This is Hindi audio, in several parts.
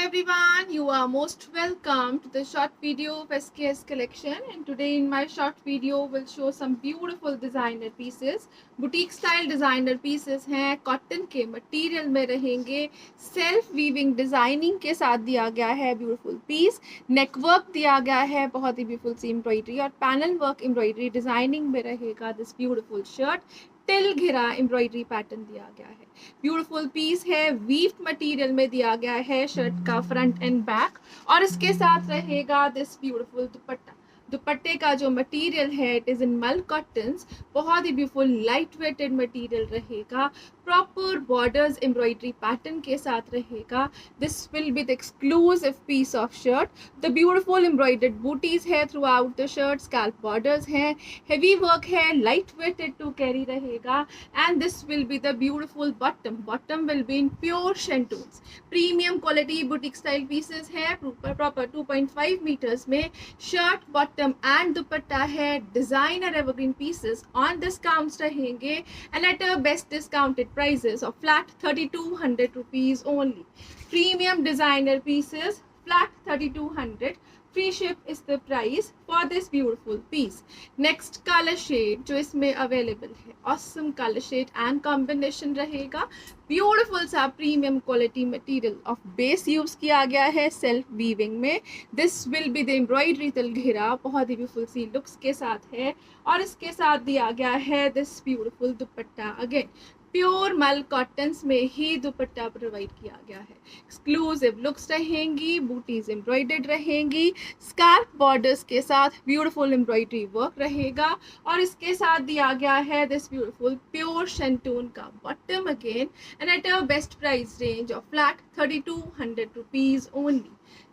everyone, you are most welcome to the short video of SKS collection, and today in my short video will show some beautiful designer pieces. Boutique style designer pieces हैं, cotton के material में रहेंगे, self weaving designing के साथ दिया गया है beautiful piece, neck work दिया गया है बहुत ही beautiful सी embroidery और panel work embroidery designing में रहेगा this beautiful shirt. टिल घिरा एम्ब्रॉयडरी पैटर्न दिया गया है. ब्यूटीफुल पीस है, वीव्ड मटेरियल में दिया गया है शर्ट का फ्रंट एंड बैक और इसके साथ रहेगा दिस ब्यूटीफुल दुपट्टा. दुपट्टे का जो मटेरियल है it is in mul cottons, बहुत ही ब्यूटीफुल लाइट वेटेड मटेरियल रहेगा, प्रॉपर बॉर्डर्स एम्ब्रॉयडरी पैटर्न के साथ रहेगा. This will be the exclusive piece of shirt. The beautiful embroidered butis है throughout the shirt, scallop borders हैं, हेवी वर्क है, लाइट वेटेड टू कैरी रहेगा and this will be the beautiful bottom. Bottom will be in pure shantoons. Premium quality boutique style pieces है, प्रॉपर 2.5 मीटर्स में शर्ट बॉटम एंड दुपट्टा है. Designer evergreen pieces on discounts रहेंगे and at a best discounted prices of flat 3200 rupees only. Premium designer pieces flat 3200. Free ship is the price for this beautiful piece. Next color shade जो इसमें available है, awesome color shade and combination रहेगा. Beautiful सा premium quality material of base use किया गया है self weaving में. This will be the embroidery तलघिरा बहुत ही beautiful सी looks के साथ है और इसके साथ दिया गया है this beautiful dupatta. Again pure मल कॉटन्स में ही दुपट्टा प्रोवाइड किया गया है. एक्सक्लूसिव लुक्स रहेंगी, बूटीज एम्ब्रॉयडर्ड रहेंगी, स्कार्फ बॉर्डर्स के साथ ब्यूटीफुल एम्ब्रॉयडरी वर्क रहेगा और इसके साथ दिया गया है दिस ब्यूटीफुल प्योर शेंटून का bottom again and at a best price range of flat 3200 rupees only.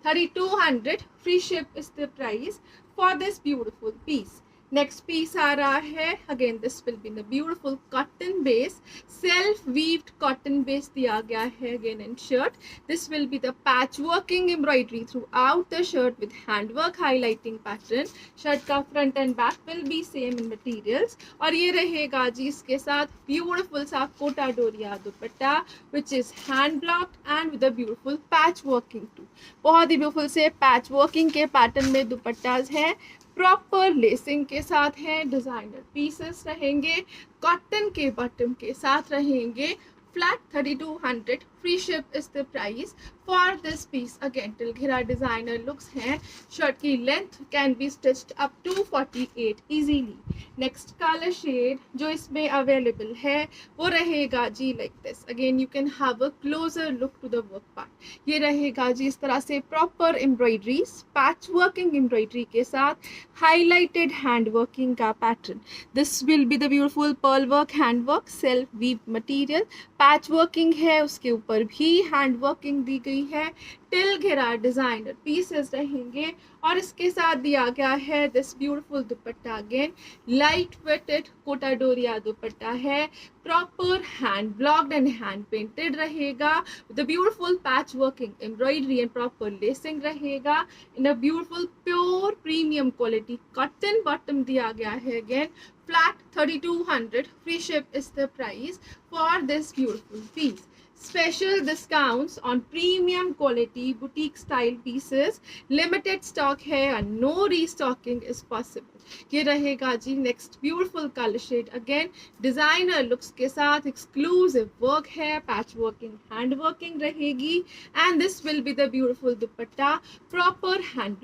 3200 free ship is the price for this beautiful piece. Next piece आ रहा है, again this will be the beautiful cotton base, self weaved cotton base दिया गया है again in shirt. This will be the patch working embroidery throughout the shirt with hand work highlighting pattern. Shirt का front and back will be same in materials और ये रहेगा जी इसके साथ ब्यूटीफुल सा Kota Doria dupatta which is hand blocked and with a beautiful patch working too. बहुत ही ब्यूटीफुल से पैच वर्किंग के पैटर्न में दुपट्टाज है, प्रॉपर लेसिंग के साथ हैं, डिजाइनर पीसेस रहेंगे, कॉटन के बॉटम के साथ रहेंगे. Flat 3200 free ship is the price for this piece. Again टिलघिरा डिजाइनर लुक्स हैं. शर्ट की length can be stitched up to 48 easily. Next colour shade जो इसमें अवेलेबल है वो रहेगा जी like this. Again you can have a closer look to the work part. ये रहेगा जी इस तरह से proper embroidery, patch working embroidery के साथ हाईलाइटेड हैंड वर्किंग का pattern. This will be the beautiful pearl work, hand work, self weave material, patch working है, उसके ऊपर भी हैंड वर्किंग दी गई है. टिल घेरा डिजाइनर पीसेस रहेंगे और इसके साथ दिया गया है this beautiful dupatta. Again light weighted Kota Doria dupatta है, proper hand blocked and hand painted रहेगा with beautiful patch working embroidery and proper lacing रहेगा in a beautiful pure premium quality cotton bottom दिया गया है. Again flat 3200 free ship is the price for this beautiful piece. Special discounts on premium quality boutique style pieces. Limited stock है and no restocking is possible. ये रहेगा जी next beautiful colour shade. Again designer looks के साथ एक्सक्लूसिव वर्क है, पैच वर्किंग हैंड वर्किंग रहेगी and this will be the beautiful dupatta. Proper hand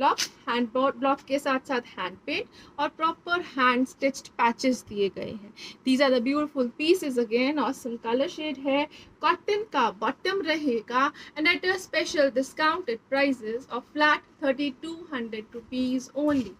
block के साथ साथ हैंड पेंट और प्रॉपर हैंड स्टिच्ड पैचेस दिए गए हैं. These are the beautiful pieces. Again awesome colour shade है, कॉटन का बॉटम रहेगा and at a special discounted prices of flat 3200 rupees only.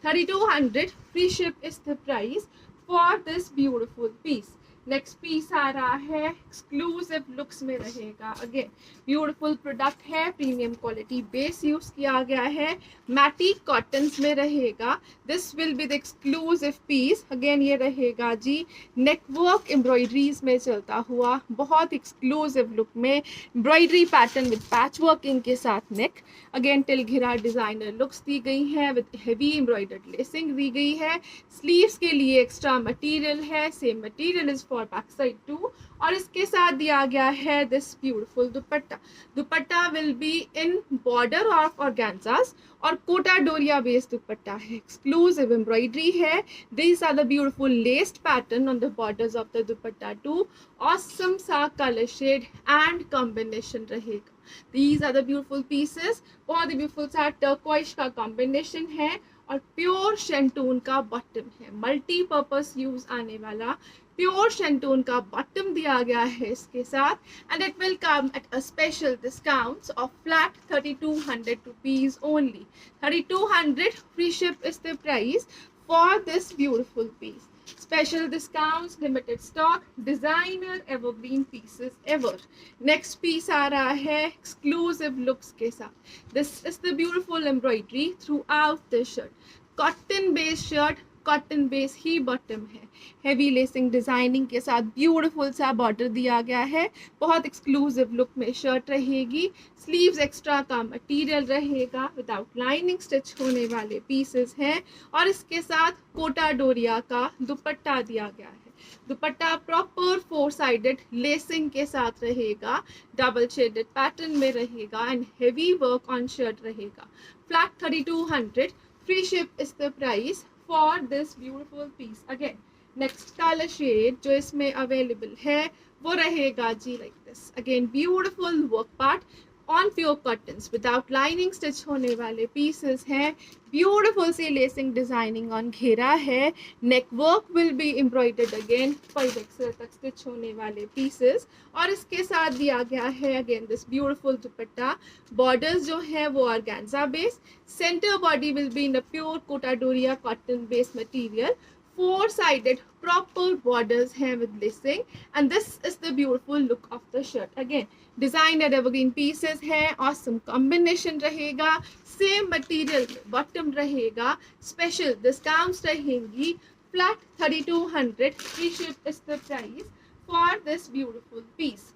3200 free ship is the price for this beautiful piece. Next piece आ रहा है, एक्सक्लूसिव लुक्स में रहेगा. अगेन ब्यूटीफुल प्रोडक्ट है, प्रीमियम क्वालिटी बेस यूज किया गया है, मैटिक कॉटन्स में रहेगा. This will be the exclusive piece. Again ये रहेगा जी नेक वर्क एम्ब्रॉयडरीज में चलता हुआ बहुत एक्सक्लूसिव लुक में embroidery pattern with patch working के साथ नेक. अगेन टिलघिरा डिजाइनर लुक्स दी गई है विद हेवी एम्ब्रॉयडर्ड लेसिंग दी गई है. स्लीव्स के लिए एक्स्ट्रा मटेरियल है, same material is for back side too. और इसके साथ दिया गया है this beautiful dupatta. Dupatta will be in border of organzas और कोटा डोरिया बेस्ड दुपट्टा है, एक्सक्लूसिव एम्ब्रॉयडरी है। These are the beautiful laced pattern on the borders of the dupatta too. Awesome सा color shade and combination रहेगा। These are the beautiful pieces. बहुत ही beautiful सा turquoise का combination है और प्योर शेंटून का बॉटम है, मल्टीपर्पज यूज आने वाला प्योर शेंटून का बॉटम दिया गया है इसके साथ। And it will come at a special discount of flat 3200 rupees only. 3200 free ship is the price for this beautiful piece. Special discounts, limited stock, designer evergreen pieces ever. Next piece आ रहा है exclusive looks के साथ। This is the beautiful embroidery throughout the shirt. Cotton based shirt, cotton base ही बॉटम है, हैवी लेसिंग डिजाइनिंग के साथ ब्यूटीफुल सा बॉर्डर दिया गया है। बहुत एक्सक्लूसिव लुक में शर्ट रहेगी। स्लीव्स एक्स्ट्रा का मटेरियल रहेगा, विदाउट लाइनिंग स्टिच होने वाले पीसेस हैं और इसके साथ कोटा डोरिया का दुपट्टा दिया गया है। दुपट्टा प्रॉपर 4 साइडेड लेसिंग के साथ रहेगा, डबल शेडेड पैटर्न में रहेगा and heavy work on shirt रहेगा। Flat 3200 free ship is the price for this beautiful piece. Again, next color shade जो इसमें available है वो रहेगा जी like this. Again, beautiful work part on pure cottons without lining stitch होने वाले pieces हैं। Beautiful C lacing designing on घेरा है। Neck work will be embroidered again 5XL तक stitch होने वाले pieces और इसके साथ दिया गया है again this beautiful dupatta. Borders जो है वो organza base, center body will be in a pure Kota Doria cotton based material। 4-sided proper borders हैं with lacing and this is the beautiful look of the shirt. Again, designer evergreen pieces हैं, awesome combination रहेगा, same material bottom रहेगा, special discounts रहेंगी। Flat 3200 free ship is the price for this beautiful piece.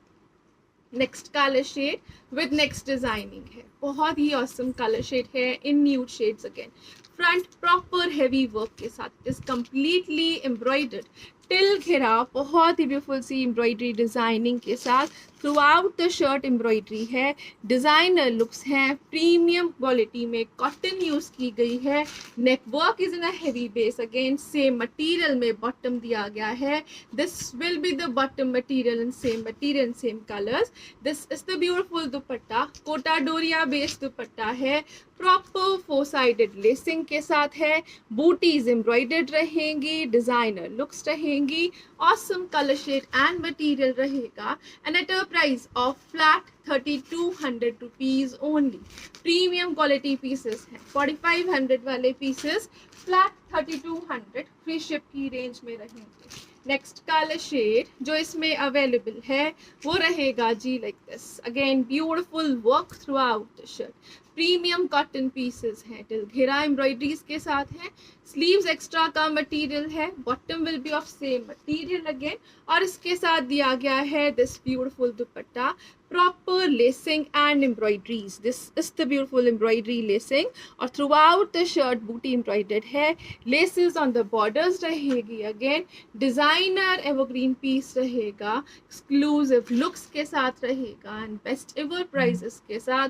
Next colour shade with next designing है, बहुत ही ऑसम कलर शेड है in nude shades. Again front proper heavy work के साथ इज कंप्लीटली एम्ब्रॉयडर्ड टिल घेरा, बहुत ही ब्यूटीफुल सी एम्ब्रॉयडरी डिजाइनिंग के साथ throughout the shirt embroidery है। डिजाइनर लुक्स हैं, प्रीमियम क्वालिटी में कॉटन यूज की गई है। Neck work is in a heavy base, again same material में बॉटम दिया गया है। This will be the bottom material in same material same colours. This is the beautiful dupatta, Kota Doria based dupatta है, प्रॉपर 4-साइडेड लेसिंग के साथ है। बूटीज एम्ब्रॉयडर्ड रहेंगी, डिजाइनर लुक्स रहेंगी, awesome colour shade and material रहेगा and at a price of flat 3200 rupees only. Premium quality pieces हैं, 4500 वाले पीसेस फ्लैट 3200 फ्री शिप की रेंज में रहेंगे। नेक्स्ट कलर शेड जो इसमें अवेलेबल है वो रहेगा जी like this. Again beautiful work throughout the shirt, premium cotton pieces हैं, टिल घेरा एम्ब्रॉयडरीज के साथ हैं। स्लीव्स एक्स्ट्रा का मटेरियल है, bottom will be of same material again और इसके साथ दिया गया है this beautiful dupatta, proper lacing and embroideries. This is the beautiful embroidery lacing और थ्रू आउट द शर्ट बूटी एम्ब्रॉयडर्ड है। लेसेस ऑन द बॉर्डर्स रहेगी, अगेन डिजाइनर एवरग्रीन पीस रहेगा, एक्सक्लूसिव लुक्स के साथ रहेगा एंड बेस्ट एवर प्राइसेस के साथ।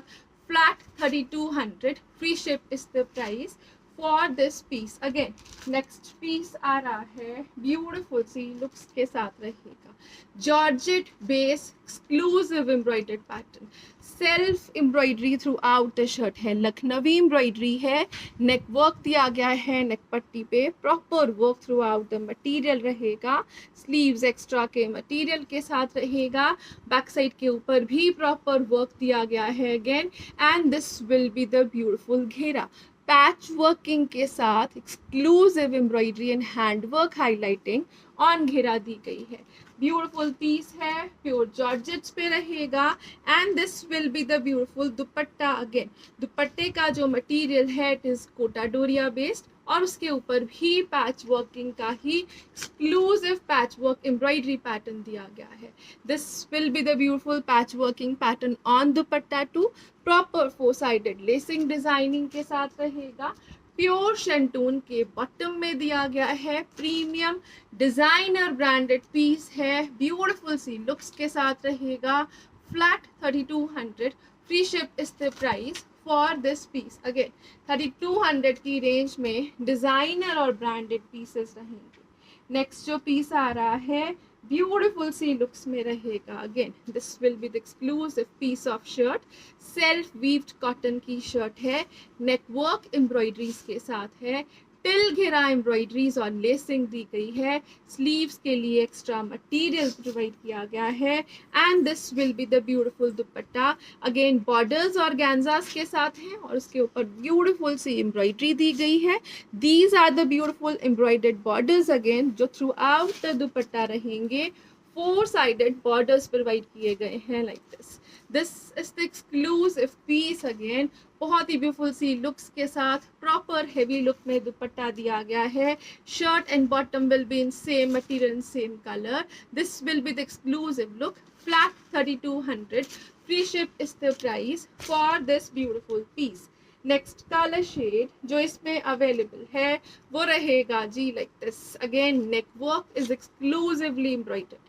Flat 3200 free ship is the price for this piece. Again next piece आ रहा है ब्यूटीफुल सी लुक्स के साथ रहेगा, georgette base exclusive embroidered pattern, self embroidery throughout the shirt है, लखनवी एम्ब्रॉयडरी है। नेक वर्क दिया गया है नेक पट्टी पे, proper work throughout the material रहेगा। स्लीव्स एक्स्ट्रा के मटीरियल के साथ रहेगा, बैक साइड के ऊपर भी प्रॉपर वर्क दिया गया है again and this will be the beautiful घेरा, पैच वर्किंग के साथ exclusive embroidery and hand work highlighting on घेरा दी गई है। ब्यूटीफुल पीस है, प्योर जॉर्जेट्स पे रहेगा and this will be the beautiful dupatta. Again दुपट्टे का जो मटेरियल है it is Kota Doria based और उसके ऊपर भी पैच वर्किंग का ही exclusive patch work embroidery pattern दिया गया है। This will be the beautiful patch working pattern on dupatta too, proper 4-साइडेड लेसिंग डिजाइनिंग के साथ रहेगा। प्योर शेंटून के बॉटम में दिया गया है, प्रीमियम डिजाइनर ब्रांडेड पीस है, ब्यूटीफुल सी लुक्स के साथ रहेगा, flat 3200, free ship is the price for this piece. Again 3200 की रेंज में डिजाइनर और ब्रांडेड पीसेस रहेंगे। नेक्स्ट जो पीस आ रहा है ब्यूटीफुल सी लुक्स में रहेगा। Again this will be the exclusive piece of shirt, self weaved cotton की शर्ट है, नेकवर्क एम्ब्रॉयडरीज के साथ है, टिल घेरा एम्ब्रॉयडरीज और लेसिंग दी गई है, स्लीव्स के लिए एक्स्ट्रा मटेरियल प्रोवाइड किया गया है, and this will be the beautiful dupatta. Again borders और गैंजास के साथ हैं और उसके ऊपर ब्यूटीफुल सी एम्ब्रॉयडरी दी गई है। These are the beautiful embroidered borders again जो थ्रू आउट द दुपट्टा रहेंगे। 4-sided borders प्रोवाइड किए गए हैं like this. This is the exclusive piece. Again बहुत ही ब्यूटीफुल सी लुक्स के साथ प्रॉपर हेवी लुक में दुपट्टा दिया गया है। Shirt and bottom will be in same material, same colour. This will be the exclusive look, flat 3200, free ship is the price for this beautiful piece. Next colour shade जो इसमें अवेलेबल है वो रहेगा जी like this. Again neck work is exclusively embroidered,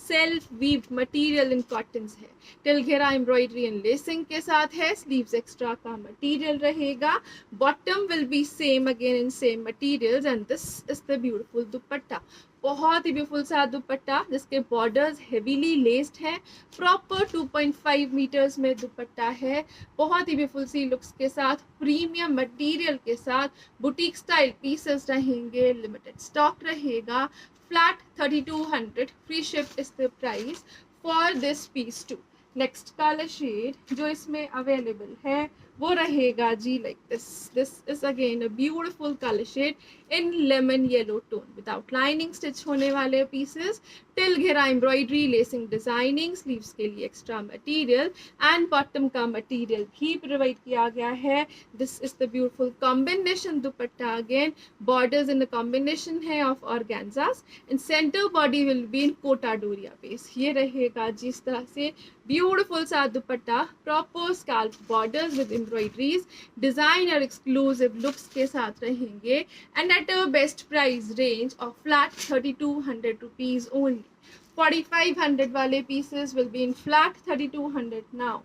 self weaved material in cotton है, टिल घेरा एम्ब्रॉयडरी एंड लेसिंग के साथ है, स्लीव्स एक्स्ट्रा का मटेरियल रहेगा, bottom will B same again in same materials, and this is the beautiful दुपट्टा। बहुत ही ब्यूटीफुल सा दुपट्टा जिसके बॉर्डर्स हेवीली लेस्ड है, प्रॉपर 2.5 मीटर्स में दुपट्टा है, बहुत ही ब्यूटीफुल सी लुक्स के साथ, प्रीमियम मटेरियल के साथ, बुटीक स्टाइल पीसेस रहेंगे, लिमिटेड स्टॉक रहेगा, flat 3200, free ship is the price for this piece too. Next colour shade जो इसमें अवेलेबल है वो रहेगा जी like this. This is again a beautiful colour shade in lemon yellow tone, without lining stitch होने वाले पीसेस, टिल घेरा एम्ब्रॉयडरी, लेसिंग, डिजाइनिंग, स्लीव्स के लिए एक्स्ट्रा मटेरियल एंड बॉटम का मटेरियल भी प्रोवाइड किया गया है। This is the beautiful combination dupatta. Again borders in the combination है of organzas, and centre body will be in Kota Doria base. ये रहेगा जिस तरह से ब्यूटीफुल सा dupatta, proper scallop borders with embroideries, designer exclusive looks के साथ रहेंगे, and at a best price range of flat 3200 rupees only. 4500 वाले pieces will be in flat 3200 now.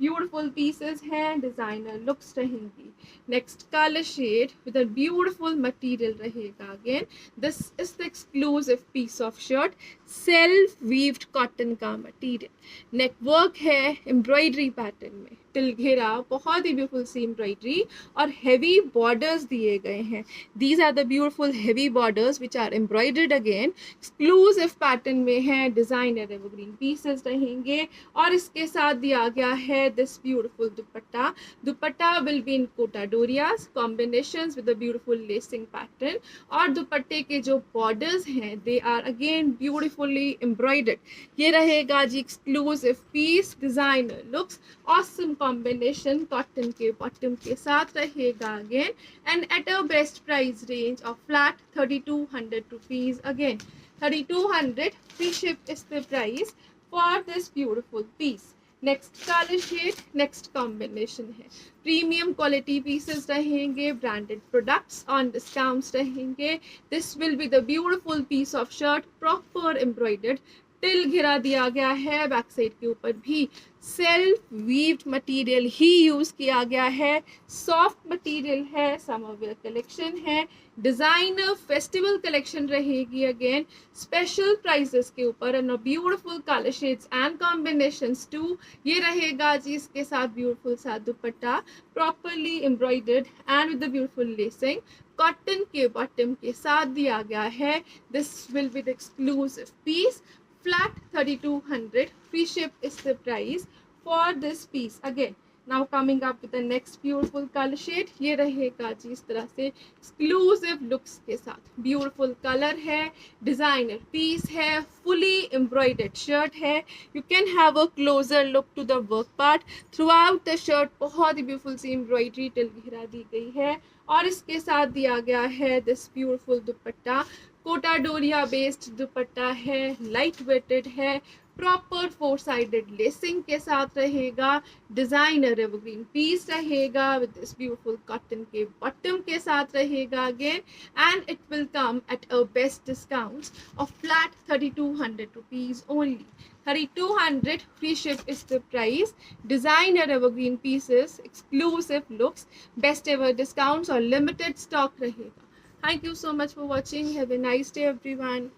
Beautiful pieces हैं, डिजाइनर लुक्स रहेंगी। Next colour shade with a beautiful material रहेगा। Again this is the exclusive piece of shirt, self weaved cotton का मटेरियल, नेक वर्क है एम्ब्रॉयडरी पैटर्न में, टिल घेरा, बहुत ही ब्यूटीफुल सी एम्ब्रॉयडरी और हेवी बॉर्डर्स दिए गए हैं। These are the beautiful heavy borders which are embroidered again exclusive pattern में है, डिजाइनर एवरग्रीन पीसेस रहेंगे, और इसके साथ दिया गया है this beautiful dupatta. Dupatta will be in Kota डोरियाज combinations with a beautiful lacing pattern, और दुपट्टे के जो borders हैं they are again beautifully embroidered. ये रहेगा जी exclusive piece, designer looks, awesome combination, cotton के bottom के साथ रहेगा again, and at a best price range of flat 3200 rupees. Again 3200, free ship is the price for this beautiful piece. Next colour shade, next combination है, प्रीमियम क्वालिटी पीसेस रहेंगे, ब्रांडेड प्रोडक्ट्स ऑन डिस्काउंट्स रहेंगे। This will be the beautiful piece of shirt, proper embroidered, till घिरा दिया गया है, बैक साइड के ऊपर भी सेल्फ वीव्ड मटेरियल ही यूज किया गया है, सॉफ्ट मटेरियल है, समर वेयर कलेक्शन है, डिजाइनर फेस्टिवल कलेक्शन रहेगी। अगेन स्पेशल प्राइसेस के ऊपर and beautiful colour shades and combinations to. ये रहेगा जी इसके साथ ब्यूटीफुल सा dupatta, properly embroidered and with the beautiful lacing, cotton के बॉटम के साथ दिया गया है। This will be the exclusive piece, flat 3200, free ship is the price for this piece. Again now coming up with the next beautiful color shade, ये रहेगा जी इस तरह से exclusive looks के साथ, beautiful color है, designer piece है, fully embroidered shirt है। You can have a closer look to the work part throughout the shirt, बहुत ही beautiful सी embroidery टिल घेरा दी गई है, और इसके साथ दिया गया है this beautiful dupatta, Kota Doria based dupatta है, लाइट वेटेड है, प्रॉपर 4 साइडेड लेसिंग के साथ रहेगा, डिजाइनर एवरग्रीन पीस रहेगा विद दिस ब्यूटीफुल कॉटन के बॉटम के साथ रहेगा again, and it will come at a best discount of flat 3200 rupees only. 3200 free ship is the price. Designer evergreen pieces, exclusive looks, best ever discounts और limited stock रहेगा. Thank you so much for watching. Have a nice day everyone.